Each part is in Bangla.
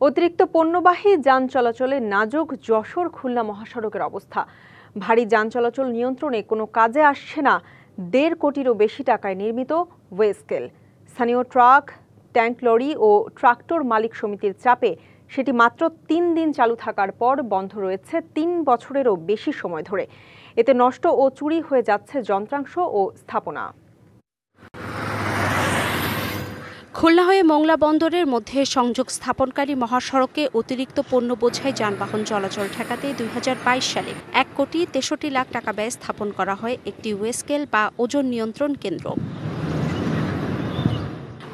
অতিরিক্ত পণ্যবাহী যান চলাচলে নাজুক যশোর খুলনা মহাসড়কের অবস্থা। ভারী যান চলাচল নিয়ন্ত্রণে কোনো কাজে আসছে না ১.৫ কোটিরও বেশি টাকায় নির্মিত ওয়েস্কেল। স্থানীয় ট্রাক, ট্যাঙ্ক লরি ও ট্রাক্টর মালিক সমিতির চাপে সেটি মাত্র ৩ দিন চালু থাকার পর বন্ধ রয়েছে ৩ বছরেরও বেশি সময় ধরে। এতে নষ্ট ও চুরি হয়ে যাচ্ছে যন্ত্রাংশ ও স্থাপনা। খুলনা হয়ে মোংলা বন্দরের মধ্যে সংযোগ স্থাপনকারী মহাসড়কে অতিরিক্ত পণ্য বোঝাই যানবাহন চলাচল ঠেকাতে ২০২২ সালে ১,৬৩,০০,০০,০০০ টাকা ব্যয়ে স্থাপন করা হয় একটি ওয়েস্কেল বা ওজন নিয়ন্ত্রণ কেন্দ্র।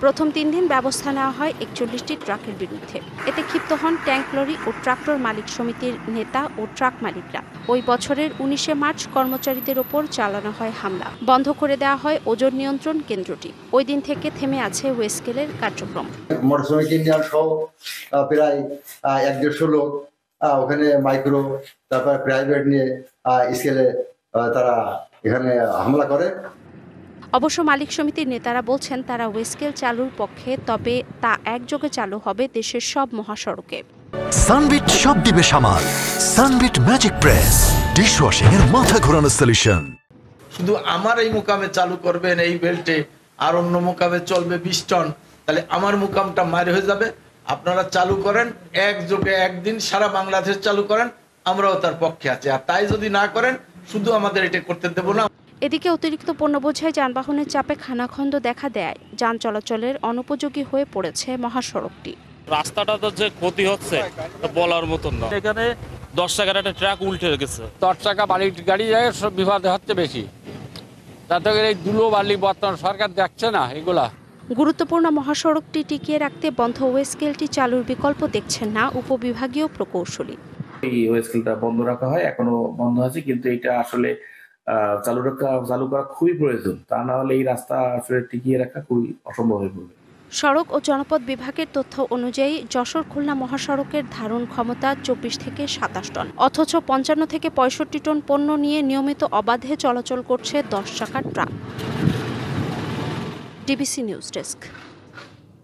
প্রথম ৩ দিন ব্যবস্থা নেওয়া হয় ৪১টি ট্রাকের বিরুদ্ধে। এতে ক্ষিপ্ত হন ট্যাঙ্ক লরি ও ট্রাক্টর মালিক সমিতির নেতা ও ট্রাক মালিকরা। ওই বছরের ১৯শে মার্চ কর্মচারীদের ওপর চালানো হয় হামলা। বন্ধ করে দেওয়া হয় ওজন নিয়ন্ত্রণ কেন্দ্রটি। ওই দিন থেকে থেমে আছে ওয়েস্কেলের কার্যক্রম। মোটরসাইকেল ইঞ্জিনিয়ার সহ প্রায় ১-১৫০ লোক ওখানে মাইক্রো তারপর প্রাইভেট নিয়ে স্কেলে তারা এখানে হামলা করে। অবশ্য মালিক সমিতির নেতারা বলছেন তারা ওয়েস্কেল চালুর পক্ষে, তবে তা একযোগে চালু হবে দেশের সব মহাসড়কে। সানবিট সব দিবে সামাল। সানবিট ম্যাজিক প্রেস ডিশওয়াশিং এর মাথা ঘোরানো সলিউশন। শুধু আমার এই মোকামে চালু করবেন এই বেল্টে, আর অন্য মোকামে চলবে ২০ টন, তাহলে আমার মোকামটা মার হয়ে যাবে। আপনারা চালু করেন একযোগে, একদিন সারা বাংলাদেশ চালু করেন, আমরাও তার পক্ষে আছি। আর তাই যদি না করেন, শুধু আমাদের এটা করতে দেব না। এদিকে অতিরিক্ত পণ্য বোঝাই যানবাহনের চাপে খানাখন্দ দেখা দেয় যান চলাচলের অনুপযোগী হয়ে পড়েছে মহাসড়কটি। রাস্তাটা তো যে ক্ষতি হচ্ছে বলার মতন না। এখানে ১০ টাকার একটা ট্রাক উল্টে গেছে। ১০ টাকা বালির গাড়ি যায়, সব বিপদে হচ্ছে বেশি। তাতে এই ধুলো বালি বর্তমান সরকার দেখছে না এগুলা। গুরুত্বপূর্ণ মহাসড়কটি টিকিয়ে রাখতে বন্ধ ওয়েস্কেলটি চালুর বিকল্প দেখছেন না উপবিভাগীয় প্রকৌশলী। এই ওয়েস্কেলটা বন্ধ রাখা হয়, এখনো বন্ধ আছে, কিন্তু এটা আসলে চালু করা খুবই প্রয়োজন। তা না হলে এই রাস্তা আসলে টিকিয়ে রাখা খুবই অসম্ভব হয়ে পড়বে। সড়ক ও জনপদ বিভাগের তথ্য অনুযায়ী যশোর খুলনা মহাসড়কের ধারণ ক্ষমতা ২৪ থেকে ২৭ টন, অথচ ৫৫ থেকে ৬৫ টন পণ্য নিয়ে নিয়মিত অবাধে চলাচল করছে ১০ চাকার ট্রাক। DBC news desk.